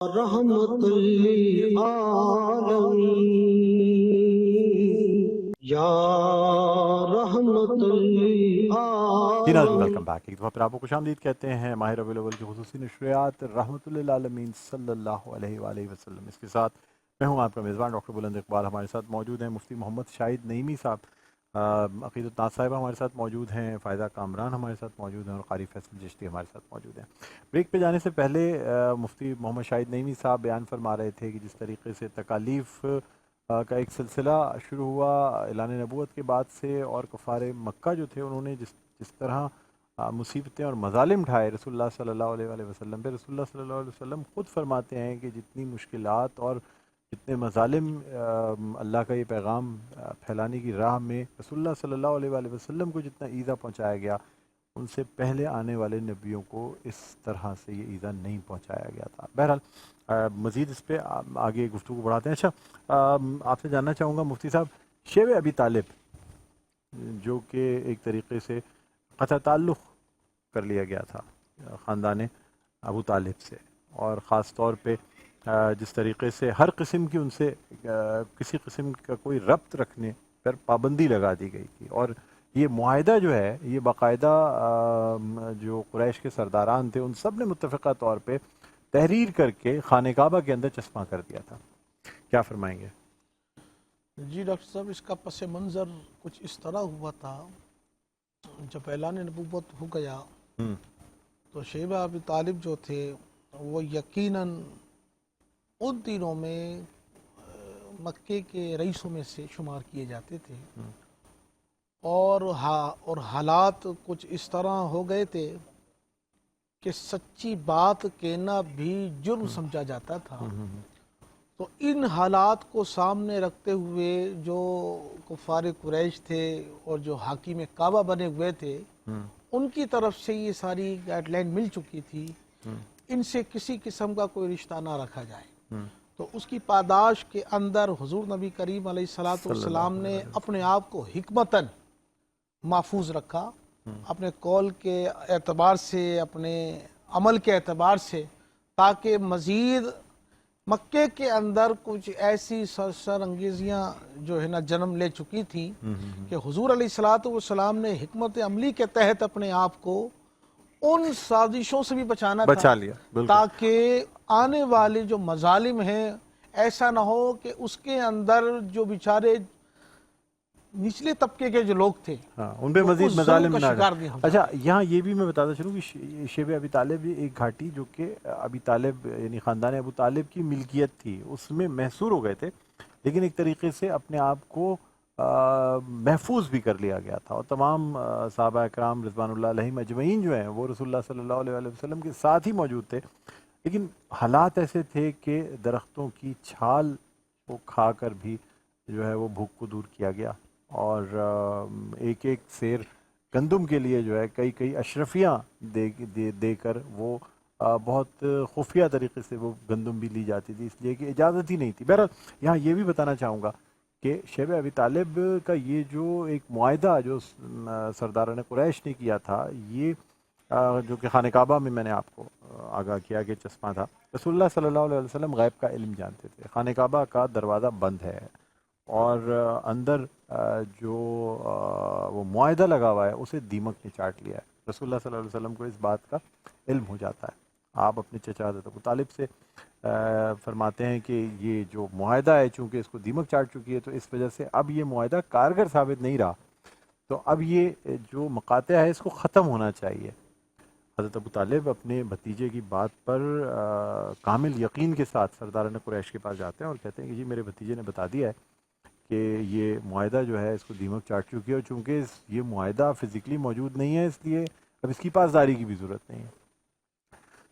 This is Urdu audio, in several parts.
رحمت للعالمین یا رحمت جی ناظرین، ویلکم للعالمین۔ بیک۔ ایک دفعہ پھر آپ کو خوش آمدید کہتے ہیں ماہ ربیع الاول کی خصوصی نشریات رحمت للعالمین صلی اللہ علیہ وآلہ وسلم۔ اس کے ساتھ میں ہوں آپ کا میزبان ڈاکٹر بلند اقبال۔ ہمارے ساتھ موجود ہیں مفتی محمد شاہد نعیمی صاحب، عقیدت ناز صاحبہ ہمارے ساتھ موجود ہیں، فائدہ کامران ہمارے ساتھ موجود ہیں، اور قاری فیصل چشتی ہمارے ساتھ موجود ہیں۔ بریک پہ جانے سے پہلے مفتی محمد شاہد نعیمی صاحب بیان فرما رہے تھے کہ جس طریقے سے تکالیف کا ایک سلسلہ شروع ہوا اعلان نبوت کے بعد سے، اور کفار مکہ جو تھے انہوں نے جس طرح مصیبتیں اور مظالم ڈھائے رسول اللہ صلی اللہ علیہ وآلہ وسلم پہ، رسول اللہ صلی اللہ علیہ وسلم خود فرماتے ہیں کہ جتنی مشکلات اور جتنے مظالم اللہ کا یہ پیغام پھیلانے کی راہ میں رسول اللہ صلی اللہ علیہ وآلہ وسلم کو جتنا ایذا پہنچایا گیا، ان سے پہلے آنے والے نبیوں کو اس طرح سے یہ ایذا نہیں پہنچایا گیا تھا۔ بہرحال مزید اس پہ آگے گفتگو بڑھاتے ہیں۔ اچھا، آپ سے جاننا چاہوں گا مفتی صاحب، شیب ابی طالب جو کہ ایک طریقے سے قطع تعلق کر لیا گیا تھا خاندان ابو طالب سے، اور خاص طور پہ جس طریقے سے ہر قسم کی ان سے کسی قسم کا کوئی ربط رکھنے پر پابندی لگا دی گئی تھی، اور یہ معاہدہ جو ہے یہ باقاعدہ جو قریش کے سرداران تھے ان سب نے متفقہ طور پہ تحریر کر کے خانہ کعبہ کے اندر چسپاں کر دیا تھا۔ کیا فرمائیں گے؟ جی ڈاکٹر صاحب، اس کا پس منظر کچھ اس طرح ہوا تھا، جب اعلان نبوت ہو گیا ہوں تو شیبہ ابی طالب جو تھے وہ یقیناً ان دنوں میں مکے کے رئیسوں میں سے شمار کیے جاتے تھے، اور حالات کچھ اس طرح ہو گئے تھے کہ سچی بات کہنا بھی جرم سمجھا جاتا تھا۔ تو ان حالات کو سامنے رکھتے ہوئے جو کفار قریش تھے اور جو حاکم کعبہ بنے ہوئے تھے، ان کی طرف سے یہ ساری گائیڈ لائن مل چکی تھی، ان سے کسی قسم کا کوئی رشتہ نہ رکھا جائے۔ تو اس کی پاداش کے اندر حضور نبی کریم علیہ الصلاۃ والسلام نے اپنے آپ کو حکمتاً محفوظ رکھا، اپنے قول کے اعتبار سے، اپنے عمل کے اعتبار سے، تاکہ مزید مکے کے اندر کچھ ایسی سر انگیزیاں جو ہے نا جنم لے چکی تھی کہ حضور علیہ الصلاۃ والسلام نے حکمت عملی کے تحت اپنے آپ کو ان سازشوں سے بھی بچانا تھا، بچا لیا، بالکل۔ تاکہ آنے والے جو مظالم ہیں ایسا نہ ہو کہ اس کے اندر جو بیچارے نچلے طبقے کے جو لوگ تھے ہاں، ان پہ وہ مزید اس ظلم مظالم کا نہ شکار نہیں ہو اچھا، جاتے۔ یہاں یہ بھی میں بتاتا چلوں کہ شیب ابی طالب ایک گھاٹی جو کہ ابی طالب یعنی خاندان ابو طالب کی ملکیت تھی، اس میں محصور ہو گئے تھے، لیکن ایک طریقے سے اپنے آپ کو محفوظ بھی کر لیا گیا تھا، اور تمام صحابہ اکرام رضوان اللہ علیہم اجمعین جو ہیں وہ رسول اللہ صلی اللہ علیہ وآلہ وسلم کے ساتھ ہی موجود تھے، لیکن حالات ایسے تھے کہ درختوں کی چھال کو کھا کر بھی جو ہے وہ بھوک کو دور کیا گیا، اور ایک ایک سیر گندم کے لیے جو ہے کئی کئی اشرفیاں دے کر وہ بہت خفیہ طریقے سے وہ گندم بھی لی جاتی تھی، اس لیے کہ اجازت ہی نہیں تھی۔ بہرحال یہاں یہ بھی بتانا چاہوں گا کہ شیب ابی طالب کا یہ جو ایک معاہدہ جو سرداران قریش نے کیا تھا، یہ جو کہ خانہ کعبہ میں نے آپ کو آگاہ کیا کہ چسپاں تھا، رسول اللہ صلی اللہ علیہ وسلم غیب کا علم جانتے تھے، خانہ کعبہ کا دروازہ بند ہے، اور اندر جو وہ معاہدہ لگا ہوا ہے اسے دیمک نے چاٹ لیا ہے۔ رسول اللہ صلی اللہ علیہ وسلم کو اس بات کا علم ہو جاتا ہے۔ آپ اپنے چچا حضرت ابو طالب سے فرماتے ہیں کہ یہ جو معاہدہ ہے چونکہ اس کو دیمک چاٹ چکی ہے، تو اس وجہ سے اب یہ معاہدہ کارگر ثابت نہیں رہا، تو اب یہ جو مقاطع ہے اس کو ختم ہونا چاہیے۔ حضرت ابو طالب اپنے بھتیجے کی بات پر کامل یقین کے ساتھ سرداران قریش کے پاس جاتے ہیں اور کہتے ہیں کہ جی میرے بھتیجے نے بتا دیا ہے کہ یہ معاہدہ جو ہے اس کو دیمک چاٹ چکی ہے، اور چونکہ یہ معاہدہ فزیکلی موجود نہیں ہے، اس لیے اب اس کی پاسداری کی بھی ضرورت نہیں ہے۔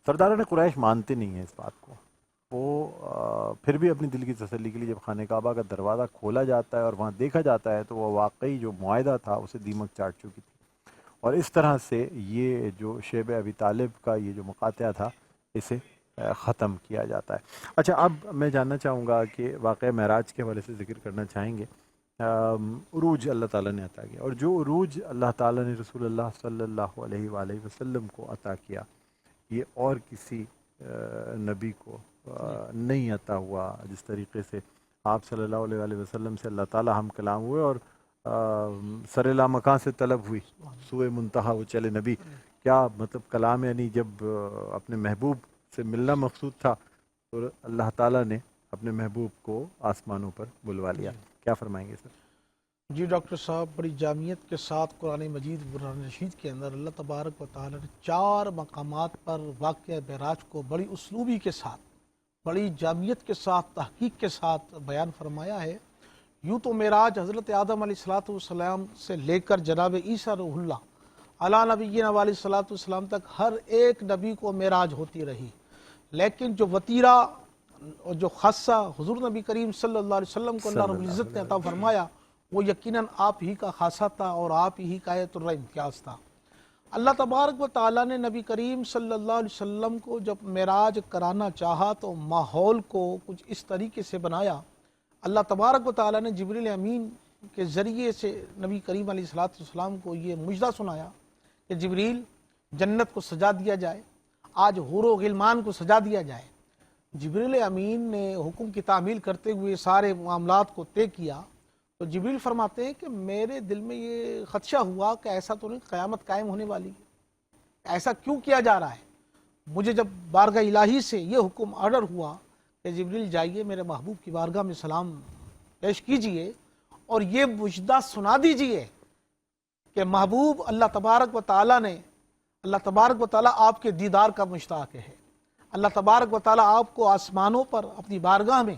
سرداران قریش مانتے نہیں ہیں اس بات کو، وہ پھر بھی اپنی دل کی تسلی کے لیے جب خانہ کعبہ کا دروازہ کھولا جاتا ہے اور وہاں دیکھا جاتا ہے تو وہ واقعی جو معاہدہ تھا اسے دیمک چاٹ چکی تھی، اور اس طرح سے یہ جو شیب ابی طالب کا یہ جو مقاطعہ تھا اسے ختم کیا جاتا ہے۔ اچھا، اب میں جاننا چاہوں گا کہ واقعہ معراج کے حوالے سے ذکر کرنا چاہیں گے۔ عروج اللہ تعالیٰ نے عطا کیا، اور جو عروج اللہ تعالیٰ نے رسول اللہ صلی اللہ علیہ وآلہ وسلم کو عطا کیا، یہ اور کسی نبی کو نہیں عطا ہوا. جس طریقے سے آپ صلی اللہ علیہ وسلم سے اللہ تعالی ہم کلام ہوئے اور سر لامکاں سے طلب ہوئی, سوئے منتہا وہ چلے نبی. کیا مطلب کلام, یعنی جب اپنے محبوب سے ملنا مقصود تھا تو اللہ تعالیٰ نے اپنے محبوب کو آسمانوں پر بلوا لیا. کیا فرمائیں گے سر؟ جی ڈاکٹر صاحب, بڑی جامعیت کے ساتھ قرآن مجید قرآن رشید کے اندر اللہ تبارک و تعالیٰ نے 4 مقامات پر واقعہ معراج کو بڑی اسلوبی کے ساتھ, بڑی جامعیت کے ساتھ, تحقیق کے ساتھ بیان فرمایا ہے. یوں تو معراج حضرت آدم علیہ السلام سے لے کر جناب عیسیٰ روح اللہ علیہ نبینا علیہ الصلوۃ والسلام تک ہر ایک نبی کو معراج ہوتی رہی, لیکن جو وطیرہ اور جو خاصہ حضور نبی کریم صلی اللہ علیہ وسلم کو اللہ رب العزت نے عطا فرمایا وہ یقیناً آپ ہی کا خاصہ تھا اور آپ ہی کا ایتُ امتیاز تھا. اللہ تبارک و تعالیٰ نے نبی کریم صلی اللہ علیہ وسلم کو جب معراج کرانا چاہا تو ماحول کو کچھ اس طریقے سے بنایا. اللہ تبارک و تعالیٰ نے جبریل امین کے ذریعے سے نبی کریم علیہ السلام کو یہ مجدہ سنایا کہ جبریل, جنت کو سجا دیا جائے, آج حور و غلمان کو سجا دیا جائے. جبریل امین نے حکم کی تعمیل کرتے ہوئے سارے معاملات کو طے کیا تو جبریل فرماتے ہیں کہ میرے دل میں یہ خدشہ ہوا کہ ایسا تو نہیں قیامت قائم ہونے والی ہے, ایسا کیوں کیا جا رہا ہے. مجھے جب بارگاہ الہی سے یہ حکم آرڈر ہوا کہ جبریل جائیے میرے محبوب کی بارگاہ میں سلام پیش کیجئے اور یہ مجدہ سنا دیجئے کہ محبوب اللہ تبارک و تعالیٰ نے, اللہ تبارک و تعالیٰ آپ کے دیدار کا مشتاق ہے, اللہ تبارک و تعالیٰ آپ کو آسمانوں پر اپنی بارگاہ میں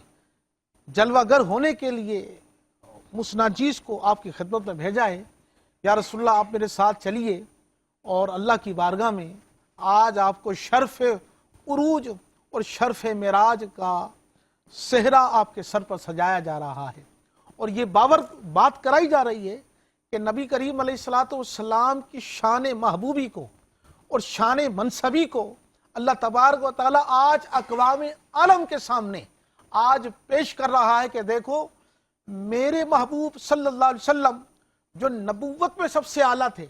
جلوہ گر ہونے کے لیے مسناجیز کو آپ کی خدمت میں بھیجا ہے. یا رسول اللہ آپ میرے ساتھ چلیے اور اللہ کی بارگاہ میں آج آپ کو شرف عروج اور شرف معراج کا صحرا آپ کے سر پر سجایا جا رہا ہے. اور یہ بات کرائی جا رہی ہے کہ نبی کریم علیہ الصلوۃ والسلام کی شان محبوبی کو اور شان منصبی کو اللہ تبارک و تعالیٰ آج اقوام عالم کے سامنے آج پیش کر رہا ہے کہ دیکھو میرے محبوب صلی اللہ علیہ وسلم جو نبوت میں سب سے اعلیٰ تھے,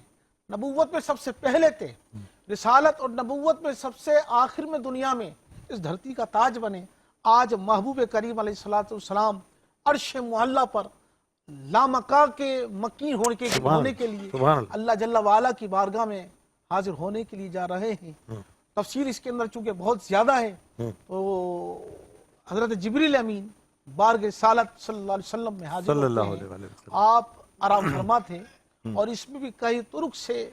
نبوت میں سب سے پہلے تھے, رسالت اور نبوت میں سب سے آخر میں دنیا میں اس دھرتی کا تاج بنے, آج محبوب کریم علیہ الصلوۃ والسلام عرش معلیٰ پر لامکاں کے مکین ہونے کے لیے اللہ جل وعلا کی بارگاہ میں حاضر ہونے کے لیے جا رہے ہیں. تفسیر اس کے اندر چونکہ بہت زیادہ ہے تو حضرت جبریل امین بارگاہ رسالت صلی اللہ علیہ وسلم میں حاضر ہوتے ہیں. آپ آرام فرما تھے اور اس میں بھی کئی طرق سے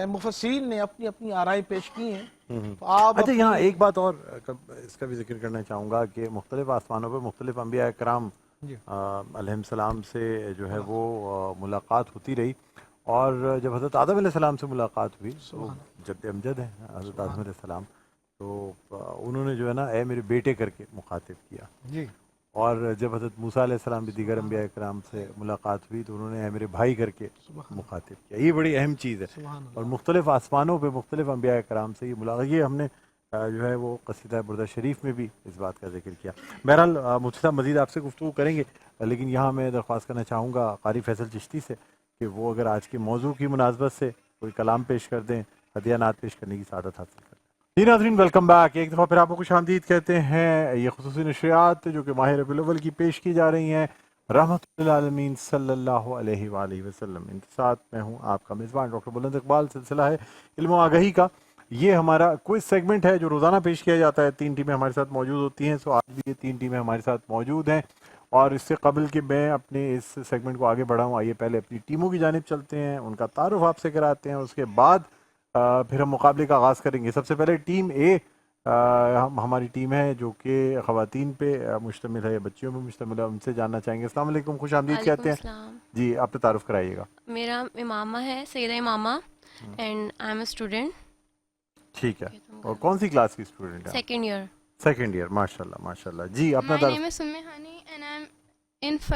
مفسرین نے اپنی اپنی آرائیں پیش کی ہیں. تو آپ اچھا یہاں ایک بات اور اس کا بھی ذکر کرنا چاہوں گا کہ مختلف آسمانوں پر مختلف انبیاء کرام علیہ السلام سے جو ہے وہ ملاقات ہوتی رہی, اور جب حضرت آدم علیہ السلام سے ملاقات ہوئی تو جد امجد ہیں حضرت آدم علیہ السلام, تو انہوں نے جو ہے نا اے میرے بیٹے کر کے مخاطب کیا جی. اور جب حضرت موسیٰ علیہ السلام بھی دیگر انبیاء کرام سے ملاقات ہوئی تو انہوں نے اے میرے بھائی کر کے مخاطب کیا. یہ بڑی اہم چیز ہے, اور مختلف آسمانوں پہ مختلف انبیاء کرام سے یہ ملاقات, یہ ہم نے جو ہے وہ قصیدہ بردہ شریف میں بھی اس بات کا ذکر کیا. بہرحال مفتی صاحب مزید آپ سے گفتگو کریں گے, لیکن یہاں میں درخواست کرنا چاہوں گا قاری فیصل چشتی سے کہ وہ اگر آج کے موضوع کی مناسبت سے کوئی کلام پیش کر دیں, ہدیانات پیش کرنے کی سعادت حاصل کریں. جی ناظرین ویلکم بیک, ایک دفعہ پھر آپ کو خوش آمدید کہتے ہیں. یہ خصوصی نشریات جو کہ ماہ ربیع الاول کی پیش کی جا رہی ہیں رحمت للعالمین صلی اللہ علیہ وآلہ وسلم. ان کے ساتھ میں ہوں آپ کا میزبان ڈاکٹر بلند اقبال. سلسلہ ہے علم و آگہی کا, یہ ہمارا کوئز سیگمنٹ ہے جو روزانہ پیش کیا جاتا ہے. 3 ٹیمیں ہمارے ساتھ موجود ہوتی ہیں, سو آج بھی یہ 3 ٹیمیں ہمارے ساتھ موجود ہیں. اور اس سے قبل کہ میں اپنے اس سیگمنٹ کو آگے بڑھاؤں, آئیے پہلے اپنی ٹیموں کی جانب چلتے ہیں, ان کا تعارف آپ سے کراتے ہیں, اس کے بعد پھر ہم مقابلے کا آغاز کریں گے. سب سے پہلے ٹیم اے ہماری ٹیم ہے جو کہ خواتین پہ مشتمل ہے, بچیوں پہ مشتمل ہے, ان سے جاننا چاہیں گے. السلام علیکم, خوش آمدید کہتے ہیں. جی آپ نے تعارف کرائیے گا. میرا امامہ ہے, Syeda Imama, and I am a student. ٹھیک ہے, اور کون سی کلاس کی اسٹوڈنٹ ہیں؟ Second year. ماشاءاللہ ماشاءاللہ. جی اپنا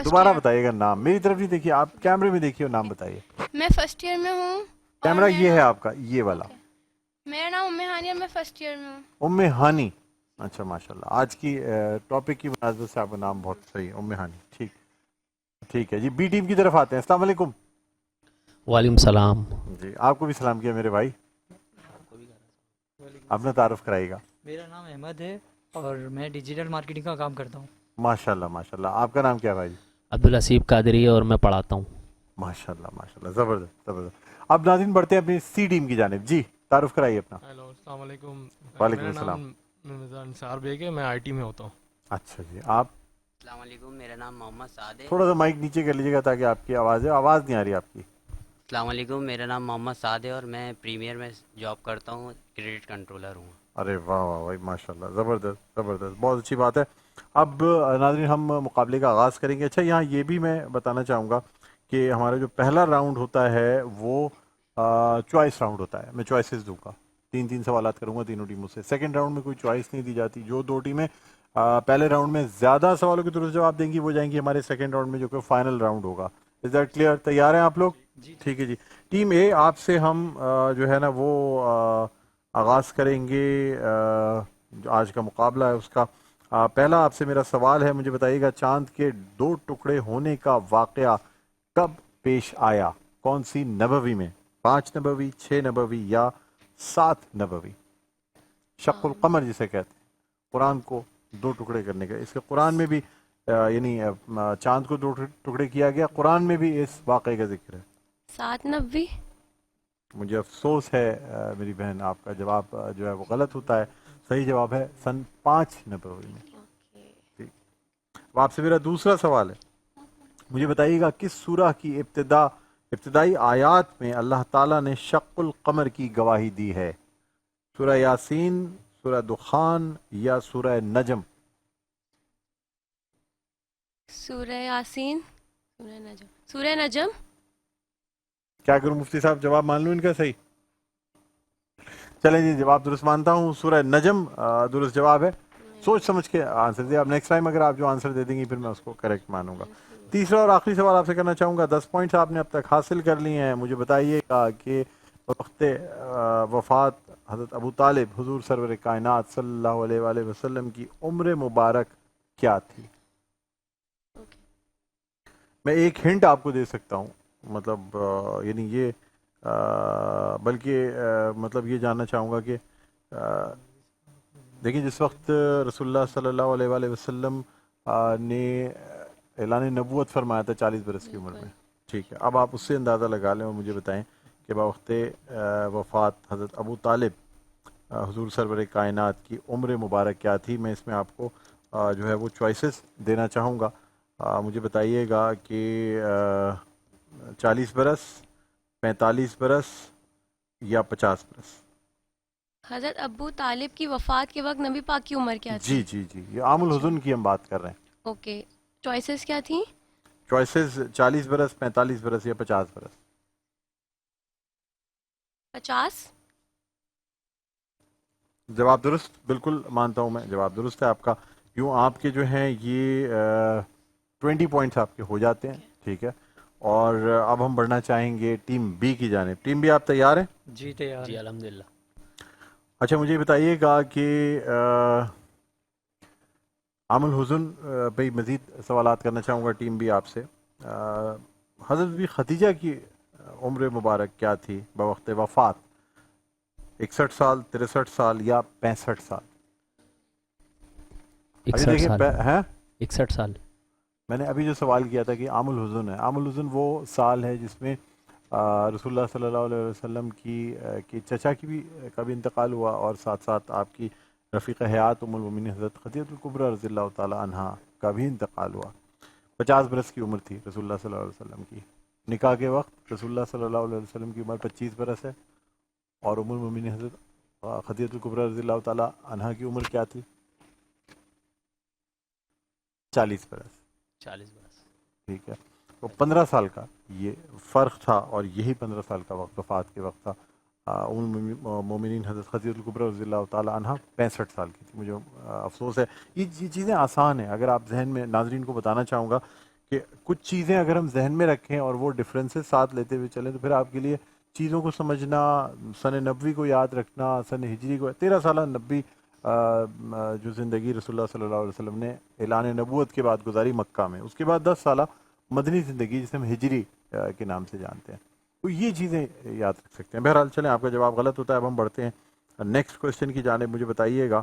دوبارہ بتائیے گا نام, میری طرف نہیں دیکھیے, آپ کیمرے میں دیکھیے اور نام بتائیے. میں فرسٹ ایئر میں ہوں. کیمرہ یہ ہے آپ کا, یہ والا. میرا نام ام ہانی, اور میں فرسٹ ایئر میں ہوں. ام ہانی, اچھا ماشاءاللہ. آج کی ٹاپک کی مناسبت سے آپ کا نام بہت صحیح ہے, ام ہانی. ٹھیک ہے جی. بی ٹیم کی طرف آتے ہیں. السلام علیکم. وعلیکم السلام. جی آپ کو بھی سلام کیا میرے بھائی. اپنا تعارف کرائیے گا. میرا نام احمد ہے, اور میں ڈیجیٹل مارکیٹنگ کا کام کرتا ہوں. ماشاءاللہ ماشاءاللہ. آپ کا نام کیا ہے بھائی؟ عبدالحسیب قادری ہے اور میں پڑھاتا ہوں. ماشاءاللہ ماشاءاللہ. زبردست زبردست. اب ناظرین بڑھتے ہیں اپنی سی ٹیم کی جانب. جی تعارف کرائیے اپنا. ہیلو السلام علیکم. وعلیکم میرا السلام. نام مرزا انصار بیگ ہے, میں آئی ٹی میں ہوتا ہوں. اچھا جی. آپ السلام علیکم, میرا نام محمد سعد ہے. تھوڑا سا مائک نیچے کر لیجیے گا تاکہ آپ کی آواز نہیں آ رہی آپ کی. السلام علیکم, میرا نام محمد سعد ہے اور میں پریمیئر میں جاب کرتا ہوں, کریڈٹ کنٹرولر ہوں. ارے واہ واہ بھائی ماشاءاللہ. زبردست زبردست. بہت اچھی بات ہے. اب ناظرین ہم مقابلے کا آغاز کریں گے. اچھا یہاں یہ بھی میں بتانا چاہوں گا کہ ہمارا جو پہلا راؤنڈ ہوتا ہے وہ چوائس راؤنڈ ہوتا ہے. میں چوائسیز دوں گا, 3 سوالات کروں گا تینوں ٹیموں سے. سیکنڈ راؤنڈ میں کوئی چوائس نہیں دی جاتی. جو 2 ٹیمیں پہلے راؤنڈ میں زیادہ سوالوں کے درست جواب دیں گی وہ جائیں گی ہمارے سیکنڈ راؤنڈ میں جو کہ فائنل راؤنڈ ہوگا. Is that clear? تیار ہیں آپ لوگ؟ ٹھیک ہے جی. ٹیم اے آپ سے ہم جو ہے نا وہ آغاز کریں گے. جو آج کا مقابلہ ہے اس کا پہلا آپ سے میرا سوال ہے, مجھے بتائیے گا چاند کے 2 ٹکڑے ہونے کا واقعہ کب پیش آیا؟ کون سی نبوی میں؟ 5 نبوی, 6 نبوی یا 7 نبوی؟ شق القمر جسے کہتے ہیں, قرآن کو 2 ٹکڑے کرنے کا. اس کے قرآن میں بھی یعنی چاند کو 2 ٹکڑے کیا گیا, قرآن میں بھی اس واقعے کا ذکر ہے. 7 نبی. مجھے افسوس ہے میری بہن, آپ کا جواب جو ہے وہ غلط ہوتا ہے. صحیح جواب ہے سن 5 نبوی میں. ٹھیک. اب آپ سے میرا دوسرا سوال ہے, مجھے بتائیے گا کس سورہ کی ابتدائی آیات میں اللہ تعالیٰ نے شق القمر کی گواہی دی ہے؟ سورہ یاسین, سورہ دخان یا سورہ نجم؟ سورہ یاسین. سورہ نجم. سورہ نجم. کیا کروں مفتی صاحب, جواب مان لوں ان کا صحیح؟ چلیں جی, جواب درست مانتا ہوں, سورہ نجم درست جواب ہے. سوچ سمجھ کے آنسر دیا. اب نیکسٹ ٹائم اگر آپ جو آنسر دے دیں گی پھر میں اس کو کریکٹ مانوں گا. تیسرا اور آخری سوال آپ سے کرنا چاہوں گا. 10 پوائنٹس آپ نے اب تک حاصل کر لیے ہیں. مجھے بتائیے گا کہ وقت وفات حضرت ابو طالب حضور سرور کائنات صلی اللہ علیہ وآلہ وسلم کی عمر مبارک کیا تھی؟ میں ایک ہنٹ آپ کو دے سکتا ہوں, مطلب یعنی یہ بلکہ مطلب یہ جاننا چاہوں گا کہ دیکھیں جس وقت رسول اللہ صلی اللہ علیہ وآلہ وسلم نے اعلان نبوت فرمایا تھا 40 برس کی عمر میں. ٹھیک ہے, اب آپ اس سے اندازہ لگا لیں اور مجھے بتائیں کہ بوقت وفات حضرت ابو طالب حضور سرور کائنات کی عمر مبارک کیا تھی. میں اس میں آپ کو جو ہے وہ چوائسز دینا چاہوں گا. مجھے بتائیے گا کہ 40 برس, 45 برس یا 50 برس؟ حضرت ابو طالب کی وفات کے وقت نبی پاک کی عمر کیا تھی؟ جی جی جی, یہ عام الحزن کی ہم بات کر رہے ہیں. اوکے, چوائسز کیا تھیں؟ چوائسز 40 برس, 45 برس یا 50 برس. 50. جواب درست, بالکل مانتا ہوں میں, جواب درست ہے آپ کا. یوں آپ کے جو ہیں یہ 20 پوائنٹس آپ کے ہو جاتے ہیں. ٹھیک ہے, اور اب ہم بڑھنا چاہیں گے ٹیم بی کی جانب. ٹیم بی آپ تیار ہیں؟ جی تیار. جی الحمدللہ. اچھا مجھے بتائیے گا کہ عام الحزن پہ مزید سوالات کرنا چاہوں گا ٹیم بی آپ سے. حضرت بی خدیجہ کی عمر مبارک کیا تھی بوقت وفات؟ 61 سال, 63 سال یا 65 سال؟ 61 سال. ہیں 61 سال. میں نے ابھی جو سوال کیا تھا کہ عام الحزن ہے, عام الحزن وہ سال ہے جس میں رسول اللہ صلی اللہ علیہ وسلم کی چچا کی بھی کبھی انتقال ہوا اور ساتھ ساتھ آپ کی رفیق حیات ام المومنین حضرت خدیجہ الکبریٰ رضی اللہ تعالی عنہا کا بھی انتقال ہوا. 50 برس کی عمر تھی رسول اللہ صلی اللہ علیہ وسلم کی. نکاح کے وقت رسول اللہ صلی اللہ علیہ وسلم کی عمر 25 برس ہے اور ام المومنین حضرت خدیجہ الکبریٰ رضی اللہ تعالی عنہا کی عمر کیا تھی؟ 40 برس. 40 برس. ٹھیک ہے, تو 15 سال کا یہ فرق تھا اور یہی 15 سال کا وقت وفات کے وقت تھا. ام المومنین حضرت خدیجہ الکبریٰ رضی اللہ تعالی عنہا 65 سال کی تھی. مجھے افسوس ہے, یہ چیزیں آسان ہیں. اگر آپ ذہن میں, ناظرین کو بتانا چاہوں گا کہ کچھ چیزیں اگر ہم ذہن میں رکھیں اور وہ ڈفرینسز ساتھ لیتے ہوئے چلیں تو پھر آپ کے لیے چیزوں کو سمجھنا, سن نبوی کو یاد رکھنا, سن ہجری کو, 13 سالہ نبی جو زندگی رسول اللہ صلی اللہ علیہ وسلم نے اعلان نبوت کے بعد گزاری مکہ میں, اس کے بعد 10 سالہ مدنی زندگی جسے ہم ہجری کے نام سے جانتے ہیں, تو یہ چیزیں یاد رکھ سکتے ہیں. بہرحال چلیں, آپ کا جواب غلط ہوتا ہے. اب ہم بڑھتے ہیں نیکسٹ کوشچن کی جانب. مجھے بتائیے گا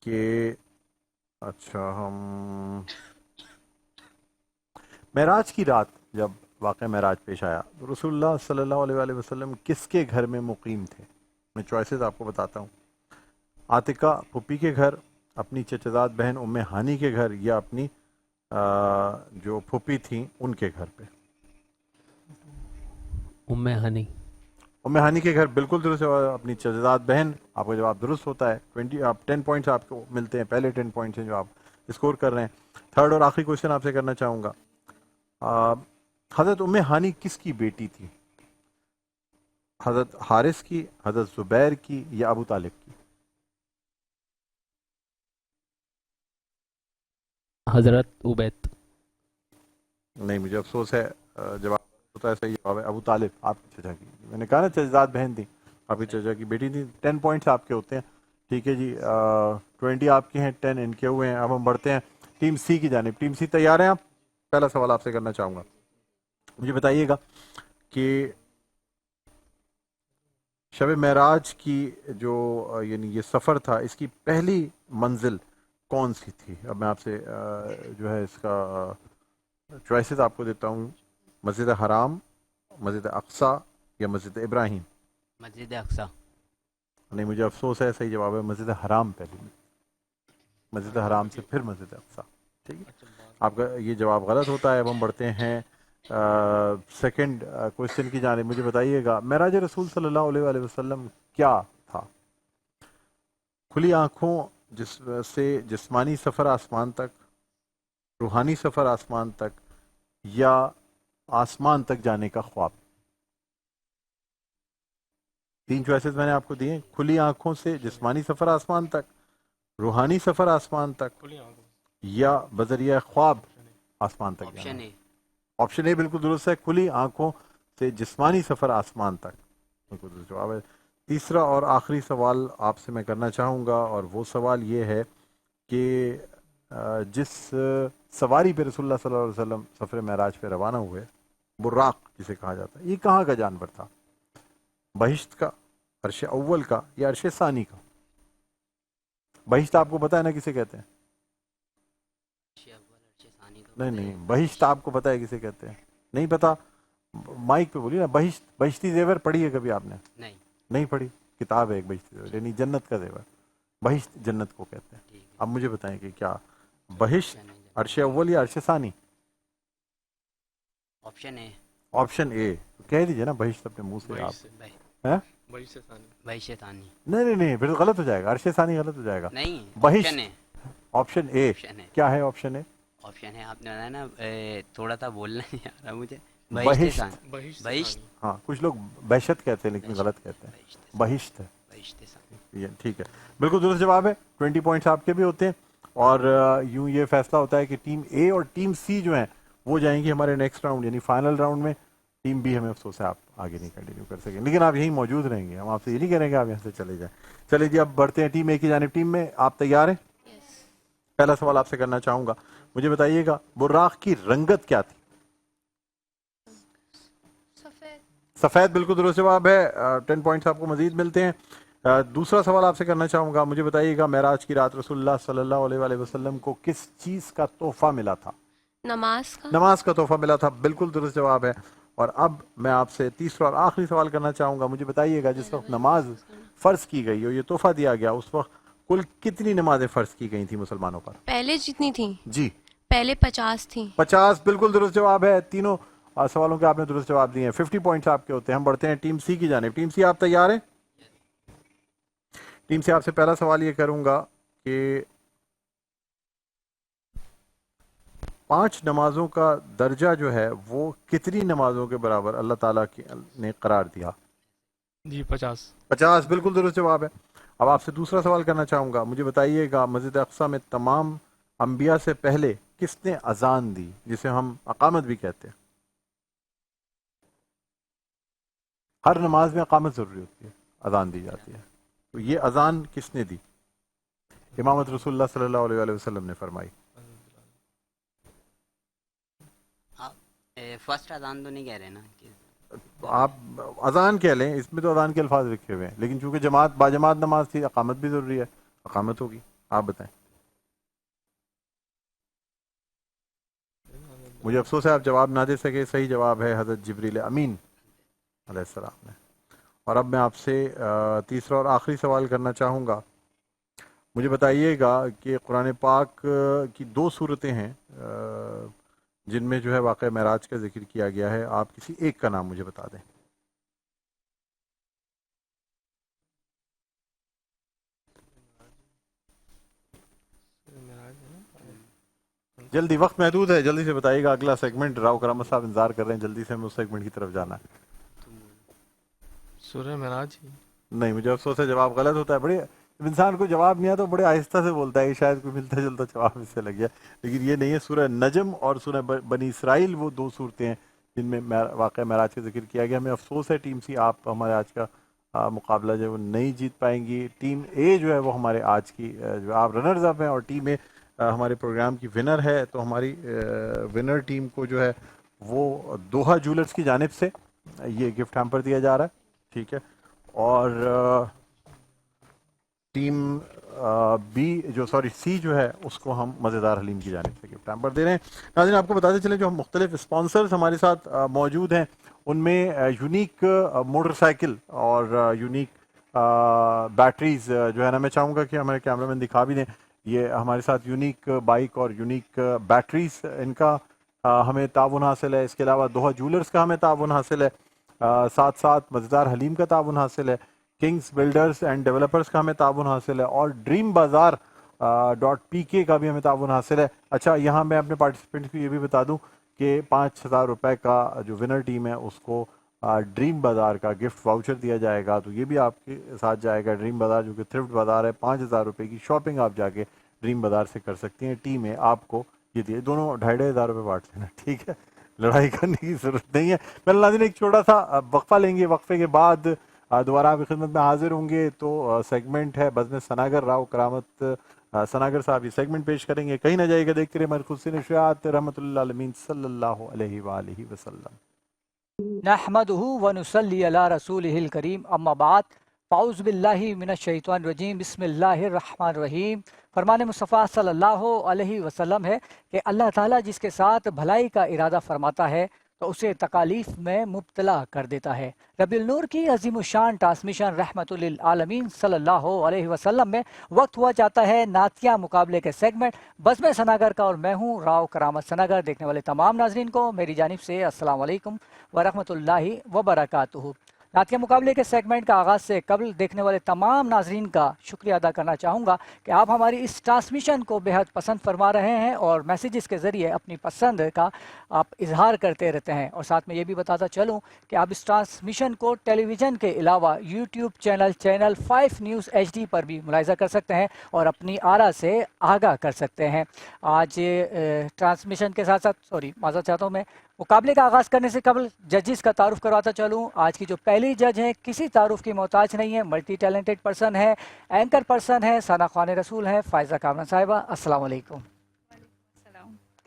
کہ اچھا ہم معراج کی رات جب واقعہ معراج پیش آیا تو رسول اللہ صلی اللہ علیہ وآلہ وسلم کس کے گھر میں مقیم تھے؟ میں چوائسز آپ کو بتاتا ہوں. عاتقہ پھپھی کے گھر، اپنی چچزاد بہن ام ہانی کے گھر، یا اپنی جو پھپھی تھیں ان کے گھر پہ. ام ہنی. ام ہانی کے گھر بالکل درست جواب. اپنی چچزاد بہن، آپ کا جواب درست ہوتا ہے. 10 پوائنٹس آپ کو ملتے ہیں، پہلے 10 پوائنٹس ہیں جو آپ اسکور کر رہے ہیں. تھرڈ اور آخری کوشچن آپ سے کرنا چاہوں گا. حضرت ام ہانی کس کی بیٹی تھی؟ حضرت حارث کی، حضرت زبیر کی، یا ابو طالب کی؟ حضرت عبید. نہیں، مجھے افسوس ہے، جواب ہوتا ہے صحیح جواب ہے ابو طالب، آپ کی چچا کی. میں نے کہا نا چچزاد بہن تھی، آپ کی چچا کی بیٹی تھی. 10 پوائنٹس آپ کے ہوتے ہیں. ٹھیک ہے جی، 20 آپ کے ہیں، 10 ان کے ہوئے ہیں. اب ہم بڑھتے ہیں ٹیم سی کی جانب. ٹیم سی تیار ہیں آپ؟ پہلا سوال آپ سے کرنا چاہوں گا. مجھے بتائیے گا کہ شب معراج کی جو یعنی یہ سفر تھا، اس کی پہلی منزل کون سی تھی؟ اب میں آپ سے جو ہے اس کا چوائسز آپ کو دیتا ہوں. مسجد حرام، مسجد اقصی، یا مسجد ابراہیم؟ مسجد اقصی. نہیں، مجھے افسوس ہے، صحیح جواب ہے مسجد حرام. پہلی مسجد حرام سے پھر مسجد اقصی. ٹھیک ہے، آپ کا یہ جواب غلط ہوتا ہے. اب ہم بڑھتے ہیں سیکنڈ کوشچن کی جانب. مجھے بتائیے گا معراج رسول صلی اللہ علیہ وآلہ وسلم کیا تھا؟ کھلی آنکھوں سے جسمانی سفر آسمان تک، روحانی سفر آسمان تک، یا آسمان تک جانے کا خواب؟ 3 چوائسز میں نے آپ کو دیے. کھلی آنکھوں سے جسمانی سفر آسمان تک، روحانی سفر آسمان تک، کھلی آنکھوں. یا بذریعہ خواب آسمان تک جانا. آپشن اے. آپشن اے بالکل درست ہے، کھلی آنکھوں سے جسمانی سفر آسمان تک. بالکل درست جواب ہے. تیسرا اور آخری سوال آپ سے میں کرنا چاہوں گا، اور وہ سوال یہ ہے کہ جس سواری پہ رسول اللہ صلی اللہ علیہ وسلم سفر معراج پہ روانہ ہوئے، براق جسے کہا جاتا ہے، یہ کہاں کا جانور تھا؟ بہشت کا، عرش اول کا، یا عرش ثانی کا؟ بہشت آپ کو پتا ہے نا کسے کہتے ہیں؟ نہیں، بہشت آپ کو پتا ہے کسے کہتے ہیں؟ نہیں پتا؟ مائک پہ بولیے نا. بہشتی زیور پڑھی ہے کبھی آپ نے؟ نہیں پڑھی. کتاب ہے ایک بہشتی زیور، یعنی جنت کا زیور. بہشت جنت کو کہتے ہیں. اب مجھے بتائیں کہ کیا بہشت عرش اول یا عرش ثانی؟ آپشن اے. آپشن اے. کہہ دیجیے نا بہشت اپنے منہ سے آپ. ہیں؟ بہشت ثانی. نہیں، پھر غلط ہو جائے گا. عرش ثانی غلط ہو جائے گا. نہیں، بہشت. آپشن اے. آپشن اے. کیا ہے آپشن اے؟ آپشن ہے، آپ نے بتایا نا، تھوڑا سا بولنا نہیں آ رہا مجھے. بہشت. بہشت. ہاں، کچھ لوگ بہشت کہتے ہیں لیکن غلط کہتے ہیں. بہشت ہے. یہ ٹھیک ہے، بالکل درست جواب ہے. 20 پوائنٹس آپ کے بھی ہوتے ہیں. اور یوں یہ فیصلہ ہوتا ہے کہ ٹیم اے اور ٹیم سی جو ہیں وہ جائیں گی ہمارے نیکسٹ راؤنڈ یعنی فائنل راؤنڈ میں. ٹیم بی ہمیں افسوس ہے آپ آگے نہیں کنٹینیو کر سکیں، لیکن آپ یہیں موجود رہیں گے. ہم آپ سے یہ نہیں کریں گے آپ یہاں سے چلے جائیں. چلے جی، اب بڑھتے ہیں ٹیم اے کی جانب. ٹیم میں آپ تیار ہیں؟ پہلا سوال آپ سے کرنا چاہوں گا. مجھے بتائیے گا براق کی رنگت کیا تھی؟ سفید بالکل درست جواب ہے. 10 پوائنٹس آپ کو مزید ملتے ہیں. دوسرا سوال آپ سے کرنا چاہوں گا. مجھے بتائیے گا معراج کی رات رسول اللہ صلی اللہ علیہ وآلہ وسلم کو کس چیز کا تحفہ ملا تھا؟ نماز کا تحفہ ملا تھا. بالکل درست جواب ہے. اور اب میں آپ سے تیسرا اور آخری سوال کرنا چاہوں گا. مجھے بتائیے گا جس وقت نماز فرض کی گئی اور یہ تحفہ دیا گیا، اس وقت کل کتنی نمازیں فرض کی گئی تھیں مسلمانوں پر؟ پہلے جتنی تھیں؟ جی، پہلے 50 تھیں. 50 بالکل درست جواب ہے. تینوں سوالوں کے آپ نے درست جواب دیے ہیں. 50 پوائنٹس آپ کے ہوتے ہیں. ہم بڑھتے ہیں ٹیم سی کی جانب. ٹیم سی آپ تیار ہیں؟ ٹیم سے آپ سے پہلا سوال یہ کروں گا کہ 5 نمازوں کا درجہ جو ہے وہ کتنی نمازوں کے برابر اللہ تعالیٰ نے قرار دیا؟ جی 50. 50 بالکل درست جواب ہے. اب آپ سے دوسرا سوال کرنا چاہوں گا. مجھے بتائیے گا مسجد اقصی میں تمام انبیاء سے پہلے کس نے اذان دی، جسے ہم اقامت بھی کہتے ہیں؟ ہر نماز میں اقامت ضروری ہوتی ہے، اذان دی جاتی ہے. تو یہ اذان کس نے دی؟ امامت رسول اللہ صلی اللہ علیہ وآلہ وسلم نے فرمائی. فرسٹ اذان تو نہیں کہہ رہے نا کہ آپ اذان کہہ لیں، اس میں تو اذان کے الفاظ لکھے ہوئے ہیں، لیکن چونکہ جماعت باجماعت نماز تھی، اقامت بھی ضروری ہے، اقامت ہوگی. آپ بتائیں. مجھے افسوس ہے آپ جواب نہ دے سکے. صحیح جواب ہے حضرت جبریل امین علیہ السلام نے. اور اب میں آپ سے تیسرا اور آخری سوال کرنا چاہوں گا. مجھے بتائیے گا کہ قرآن پاک کی 2 صورتیں ہیں جن میں جو ہے واقعہ معراج کا ذکر کیا گیا ہے. آپ کسی ایک کا نام مجھے بتا دیں. جلدی، وقت محدود ہے، جلدی سے بتائیے گا. اگلا سیگمنٹ راؤ کرامت صاحب انتظار کر رہے ہیں، جلدی سے ہمیں اس سیگمنٹ کی طرف جانا ہے. سورہ معراج. نہیں، مجھے افسوس ہے جواب غلط ہوتا ہے. بڑے انسان کو جواب نہیں آتا تو بڑے آہستہ سے بولتا ہے کہ شاید کوئی ملتا جلتا جواب اس سے لگ گیا، لیکن یہ نہیں ہے. سورہ نجم اور سورہ بنی اسرائیل وہ 2 صورتیں ہیں جن میں واقعہ معراج کا ذکر کیا گیا. ہمیں افسوس ہے ٹیم سی، آپ ہمارے آج کا مقابلہ جو ہے وہ نہیں جیت پائیں گی. ٹیم اے جو ہے وہ ہمارے آج کی جو آپ رنرز اپ ہیں، اور ٹیم اے ہمارے پروگرام کی ونر ہے. تو ہماری ونر ٹیم کو جو ہے وہ دوحہ جولرز کی جانب سے یہ گفٹ ہیمپر دیا جا رہا ہے. ٹھیک ہے. اور ٹیم بی جو سی جو ہے اس کو ہم مزیدار حلیم کی جانب سے گفٹ ہیمپر دے رہے ہیں. ناظرین آپ کو بتاتے چلیں جو ہم مختلف اسپانسرز ہمارے ساتھ موجود ہیں ان میں یونیک موٹر سائیکل اور یونیک بیٹریز جو ہے نا، میں چاہوں گا کہ ہمارے کیمرہ مین دکھا بھی دیں. یہ ہمارے ساتھ یونیک بائک اور یونیک بیٹریز، ان کا ہمیں تعاون حاصل ہے. اس کے علاوہ دوحہ جولرز کا ہمیں تعاون حاصل ہے. ساتھ ساتھ مزیدار حلیم کا تعاون حاصل ہے. کنگز بلڈرز اینڈ ڈیولپرز کا ہمیں تعاون حاصل ہے. اور ڈریم بازار .pk کا بھی ہمیں تعاون حاصل ہے. اچھا، یہاں میں اپنے پارٹیسپینٹس کو یہ بھی بتا دوں کہ 5,000 روپے کا جو ونر ٹیم ہے اس کو ڈریم بازار کا گفٹ واؤچر دیا جائے گا. تو یہ بھی آپ کے ساتھ جائے گا. ڈریم بازار جو کہ تھرفٹ بازار ہے، 5,000 روپے کی شاپنگ آپ جا کے ڈریم بازار سے کر سکتی ہیں. ٹیم ہے آپ کو یہ دیے، دونوں 2,500 روپے بانٹ لینا. ٹھیک ہے، لڑائی کرنے کی ضرورت نہیں ہے. میں ناظرین ایک چھوٹا سا وقفہ لیں گے. وقفے کے بعد دوبارہ آپ کی خدمت میں حاضر ہوں گے. تو سیگمنٹ ہے بزم ثناگر. راؤ کرامت ثناگر صاحب یہ سیگمنٹ پیش کریں گے. کہیں نہ جائے گا، دیکھتے رہے مرخص نشریات. رحمۃ اللہ عالمین صلی اللہ علیہ وآلہ وسلم. نحمده ونصلی علی رسولہ الکریم، اما بعد، فاعوذ باللہ من الشیطان الرجیم، بسم اللہ الرحمن الرحیم. فرمان مصطفیٰ صلی اللہ علیہ وسلم ہے کہ اللہ تعالیٰ جس کے ساتھ بھلائی کا ارادہ فرماتا ہے تو اسے تکالیف میں مبتلا کر دیتا ہے. ربی النور کی عظیم الشان ٹرانسمیشن رحمت للعالمین صلی اللہ علیہ وسلم میں وقت ہوا جاتا ہے نعتیہ مقابلے کے سیگمنٹ بزم ثناگر کا، اور میں ہوں راؤ کرامت ثناگر. دیکھنے والے تمام ناظرین کو میری جانب سے السلام علیکم ورحمۃ اللہ وبرکاتہ. نعتیہ مقابلے کے سیگمنٹ کا آغاز سے قبل دیکھنے والے تمام ناظرین کا شکریہ ادا کرنا چاہوں گا کہ آپ ہماری اس ٹرانسمیشن کو بے حد پسند فرما رہے ہیں اور میسیجز کے ذریعے اپنی پسند کا آپ اظہار کرتے رہتے ہیں. اور ساتھ میں یہ بھی بتاتا چلوں کہ آپ اس ٹرانسمیشن کو ٹیلی ویژن کے علاوہ یوٹیوب چینل 5 نیوز HD پر بھی ملاحظہ کر سکتے ہیں اور اپنی آرا سے آگاہ کر سکتے ہیں. آج ٹرانسمیشن کے ساتھ ساتھ معذرت چاہتا ہوں میں مقابلے کا آغاز کرنے سے قبل ججز کا تعارف کرواتا چلوں. آج کی جو پہلی جج ہیں کسی تعارف کی محتاج نہیں ہے، ملٹی ٹیلنٹڈ پرسن ہے، اینکر پرسن ہے، ثنا خوان رسول ہیں، فائزہ کامران صاحبہ. السلام علیکم.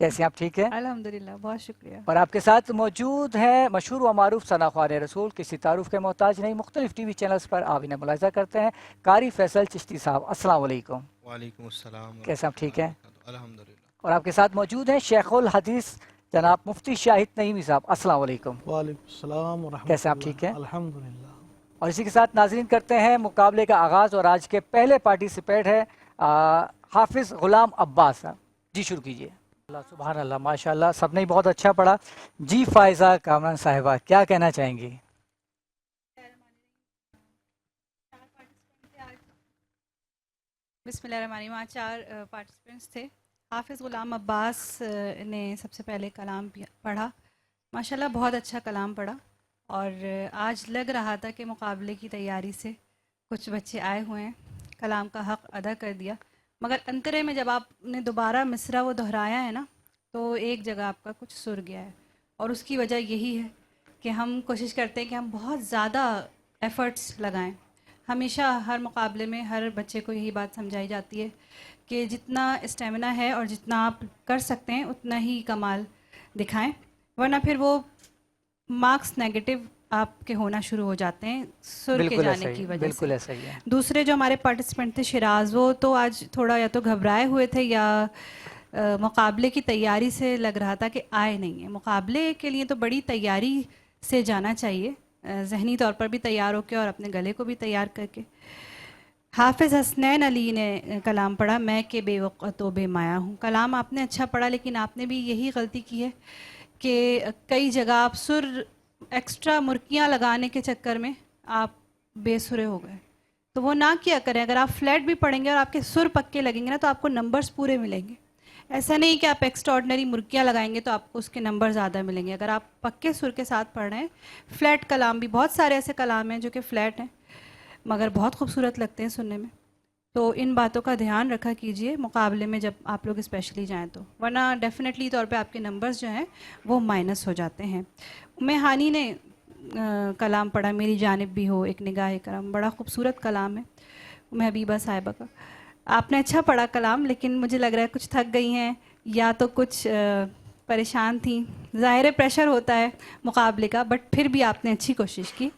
کیسے ہیں آپ؟ ٹھیک ہے الحمدللہ، بہت شکریہ. اور آپ کے ساتھ موجود ہیں مشہور و معروف ثنا خوان رسول، کسی تعارف کے محتاج نہیں، مختلف ٹی وی چینلز پر آپ انہیں ملاحظہ کرتے ہیں، قاری فیصل چشتی صاحب. السلام علیکم. وعلیکم السلام. کیسے آپ؟ ٹھیک ہیں الحمدللہ. اور آپ کے ساتھ موجود ہیں شیخ الحدیث جناب مفتی شاہد نعیمی صاحب. السلام علیکم. وعلیکم السلام ورحمۃ اللہ. کیسے آپ؟ ٹھیک ہیں الحمدللہ. اور اسی کے ساتھ ناظرین کرتے ہیں مقابلے کا آغاز، اور آج کے پہلے پارٹیسپیٹ ہے حافظ غلام عباس صاحب. جی شروع کیجیے. اللہ سبحان اللہ، ماشاء اللہ، سب نے بہت اچھا پڑھا. جی فائزہ کامران صاحبہ کیا کہنا چاہیں گی؟ بسم اللہ الرحمن الرحیم. آج 4 پارٹیسپینٹس تھے. حافظ غلام عباس نے سب سے پہلے کلام پڑھا. ماشاءاللہ بہت اچھا کلام پڑھا، اور آج لگ رہا تھا کہ مقابلے کی تیاری سے کچھ بچے آئے ہوئے ہیں، کلام کا حق ادا کر دیا، مگر انترے میں جب آپ نے دوبارہ مصرع وہ دہرایا ہے نا تو ایک جگہ آپ کا کچھ سر گیا ہے، اور اس کی وجہ یہی ہے کہ ہم کوشش کرتے ہیں کہ ہم بہت زیادہ ایفرٹس لگائیں. ہمیشہ ہر مقابلے میں ہر بچے کو یہی بات سمجھائی جاتی ہے کہ جتنا اسٹیمنا ہے اور جتنا آپ کر سکتے ہیں اتنا ہی کمال دکھائیں، ورنہ پھر وہ مارکس نیگیٹو آپ کے ہونا شروع ہو جاتے ہیں سر کے بالکل جانے ایسا کی ہی وجہ بالکل سے. ایسا ہی ہے. دوسرے جو ہمارے پارٹیسپینٹ تھے شیراز، وہ تو آج تھوڑا یا تو گھبرائے ہوئے تھے یا مقابلے کی تیاری سے لگ رہا تھا کہ آئے نہیں ہیں. مقابلے کے لیے تو بڑی تیاری سے جانا چاہیے، ذہنی طور پر بھی تیار ہو کے اور اپنے گلے کو بھی تیار کر کے. حافظ حسنین علی نے کلام پڑھا، میں کہ بے وقت و بے مایا ہوں. کلام آپ نے اچھا پڑھا، لیکن آپ نے بھی یہی غلطی کی ہے کہ کئی جگہ آپ سر ایکسٹرا مرکیاں لگانے کے چکر میں آپ بے سرے ہو گئے. تو وہ نہ کیا کریں. اگر آپ فلیٹ بھی پڑھیں گے اور آپ کے سر پکے لگیں گے نا تو آپ کو نمبرز پورے ملیں گے. ایسا نہیں کہ آپ ایکسٹرا آرڈنری مرکیاں لگائیں گے تو آپ کو اس کے نمبر زیادہ ملیں گے. اگر آپ پکے سر کے ساتھ پڑھ رہے ہیں، فلیٹ کلام بھی بہت سارے ایسے کلام ہیں جو کہ فلیٹ ہیں مگر بہت خوبصورت لگتے ہیں سننے میں. تو ان باتوں کا دھیان رکھا کیجئے مقابلے میں جب آپ لوگ اسپیشلی جائیں تو، ورنہ ڈیفینیٹلی طور پہ آپ کے نمبرز جو ہیں وہ مائنس ہو جاتے ہیں. ہانی نے کلام پڑھا، میری جانب بھی ہو ایک نگاہ کرم، بڑا خوبصورت کلام ہے حبیبہ صاحبہ کا. آپ نے اچھا پڑھا کلام، لیکن مجھے لگ رہا ہے کچھ تھک گئی ہیں یا تو کچھ پریشان تھیں. ظاہر پریشر ہوتا ہے مقابلے کا، بٹ پھر بھی آپ نے اچھی کوشش کی.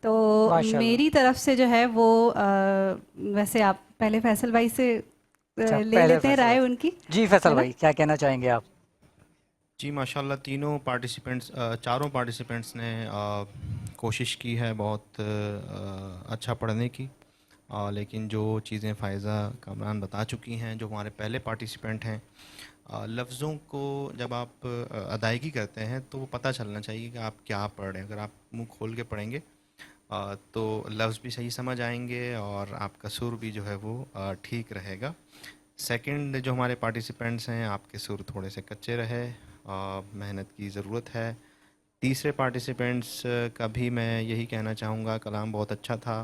تو میری طرف سے جو ہے وہ ویسے آپ پہلے فیصل بھائی سے لے لیتے ہیں رائے ان کی. جی فیصل بھائی کیا کہنا چاہیں گے آپ؟ جی ماشاءاللہ تینوں پارٹیسپینٹس چاروں پارٹیسپینٹس نے کوشش کی ہے بہت اچھا پڑھنے کی، لیکن جو چیزیں فائزہ کامران بتا چکی ہیں، جو ہمارے پہلے پارٹیسپینٹ ہیں، لفظوں کو جب آپ ادائیگی کرتے ہیں تو وہ پتہ چلنا چاہیے کہ آپ کیا پڑھ رہے ہیں. اگر آپ منہ کھول کے پڑھیں گے تو لفظ بھی صحیح سمجھ آئیں گے اور آپ کا سر بھی جو ہے وہ ٹھیک رہے گا. سیکنڈ جو ہمارے پارٹیسپینٹس ہیں، آپ کے سر تھوڑے سے کچے رہے، محنت کی ضرورت ہے. تیسرے پارٹیسپینٹس کا بھی میں یہی کہنا چاہوں گا، کلام بہت اچھا تھا.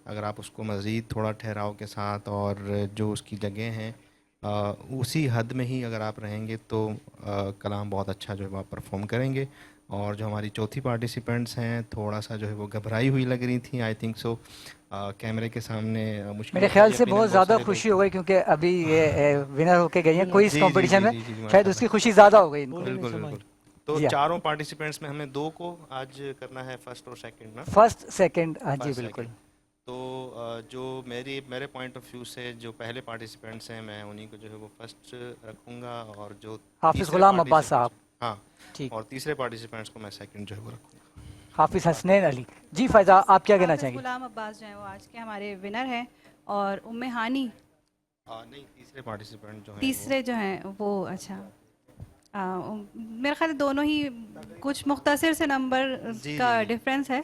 اگر آپ اس کو مزید تھوڑا ٹھہراؤ کے ساتھ اور جو اس کی جگہ ہیں اسی حد میں ہی اگر آپ رہیں گے تو کلام بہت اچھا جو ہے وہ آپ پرفارم کریں گے. اور جو ہماری چوتھی پارٹیسپینٹس ہیں تھوڑا سا جو ہے وہ گھبرائی ہوئی لگ رہی تھیں، آئی تھنک سو کیمرے کے سامنے مشکل. میرے خیال سے بہت زیادہ خوشی ہو گئی کیونکہ ابھی یہ ونر ہو کے گئی ہیں کوئی اس کمپٹیشن میں، شاید اس کی خوشی زیادہ ہو گئی. بالکل بالکل. تو چاروں پارٹیسپینٹس میں ہمیں دو کو آج کرنا ہے، فرسٹ اور سیکنڈ نا. فرسٹ سیکنڈ، ہاں جی بالکل. تو جو میرے پوائنٹ آف ویو سے جو پہلے پارٹیسپینٹس ہیں میں انہیں کو جو ہے وہ فرسٹ رکھوں گا، اور جو حافظ غلام عباس صاحب، ہاں ٹھیک، اور تیسرے پارٹیسپینٹس کو میں سیکنڈ جو ہے وہ رکھوں گا. حافظ حسنین علی. جی فائزہ آپ کیا کہنا چاہیں گے؟ غلام عباس جو ہیں وہ آج کے ہمارے ونر ہیں، اور ہانی نہیں تیسرے پارٹیسپینٹ جو ہیں تیسرے جو ہیں وہ اچھا میرے خیال دونوں ہی کچھ مختصر سے نمبر کا ڈفرینس ہے،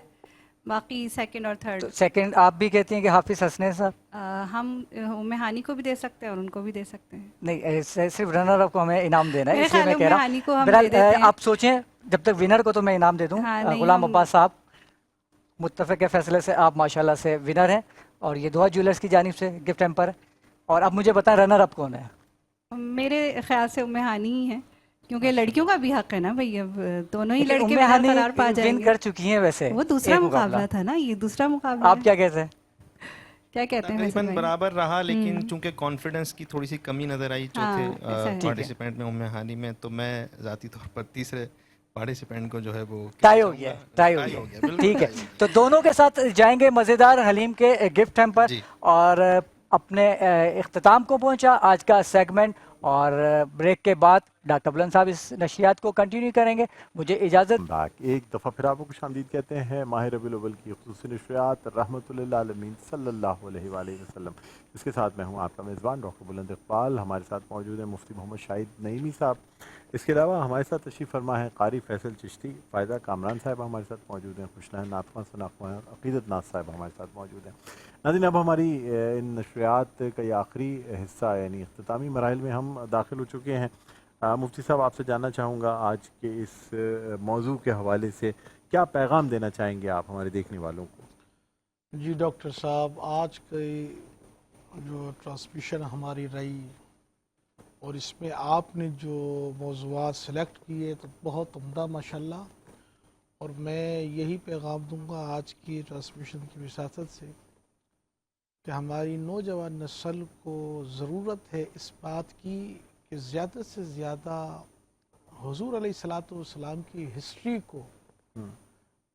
باقی سیکنڈ اور تھرڈ. سیکنڈ آپ بھی کہتی ہیں کہ حافظ حسنین صاحب؟ ہم ہانی کو بھی دے سکتے ہیں اور ان کو بھی دے سکتے ہیں. نہیں صرف رنر اپ کو ہمیں انعام دینا ہے، میرے اس لیے میں خیال کہہ رہا ہانی کو ہم ہوں. دے دیتے ہیں. آپ سوچیں جب تک ونر کو تو میں انعام دے دوں. غلام عباس صاحب متفق کے فیصلے سے آپ ماشاءاللہ سے ونر ہیں، اور یہ دعا جیولرز کی جانب سے گفٹ ہیمپر ہے. اور اب مجھے بتائیں رنر اپ کون ہے؟ میرے خیال سے ہانی ہی ہے، کیونکہ لڑکیوں کا بھی حق ہے نا بھائی، اب دونوں ہی لڑکے قرار پا جائیں گے. کر چکی ہیں ویسے، وہ دوسرا مقابلہ تھا نا، یہ دوسرا مقابلہ. آپ کیا کہتے ہیں؟ کیا کہتے ہیں؟ تقریباً برابر رہا، لیکن چونکہ کانفیڈنس کی تھوڑی سی کمی نظر آئی چوتھے پارٹیسپینٹ میں ہانی میں، تو میں ذاتی طور پر تیسرے پارٹیسپینٹ کو جو ہے وہ ٹائی ہو گیا. ٹھیک ہے، تو دونوں کے ساتھ جائیں گے مزیدار حلیم کے گفٹ ہیمپر. اور اپنے اختتام کو پہنچا آج کا سیگمنٹ، اور بریک کے بعد ڈاکٹر بلند صاحب اس نشریات کو کنٹینیو کریں گے. مجھے اجازت. ایک دفعہ پھر آپ کو خوش آمدید کہتے ہیں ماہ ربیع الاول کی خصوصی نشریات رحمت للعالمین صلی اللہ علیہ وآلہ وسلم. اس کے ساتھ میں ہوں آپ کا میزبان ڈاکٹر بلند اقبال. ہمارے ساتھ موجود ہیں مفتی محمد شاہد نعیمی صاحب. اس کے علاوہ ہمارے ساتھ تشریف فرما ہے قاری فیصل چشتی. فائزہ کامران صاحب ہمارے ساتھ موجود ہیں. خوشنہ ناطقہ ثناء عقیدت ناز صاحب ہمارے ساتھ موجود ہیں. ناظرین اب ہماری ان نشریات کا یہ آخری حصہ یعنی اختتامی مراحل میں ہم داخل ہو چکے ہیں. مفتی صاحب آپ سے جاننا چاہوں گا آج کے اس موضوع کے حوالے سے کیا پیغام دینا چاہیں گے آپ ہمارے دیکھنے والوں کو؟ جی ڈاکٹر صاحب، آج کی جو ٹرانسمیشن ہماری رہی اور اس میں آپ نے جو موضوعات سلیکٹ کیے تو بہت عمدہ ماشاءاللہ، اور میں یہی پیغام دوں گا آج کی ٹرانسمیشن کی وساطت سے کہ ہماری نوجوان نسل کو ضرورت ہے اس بات کی کہ زیادہ سے زیادہ حضور علیہ الصلاۃ والسلام کی ہسٹری کو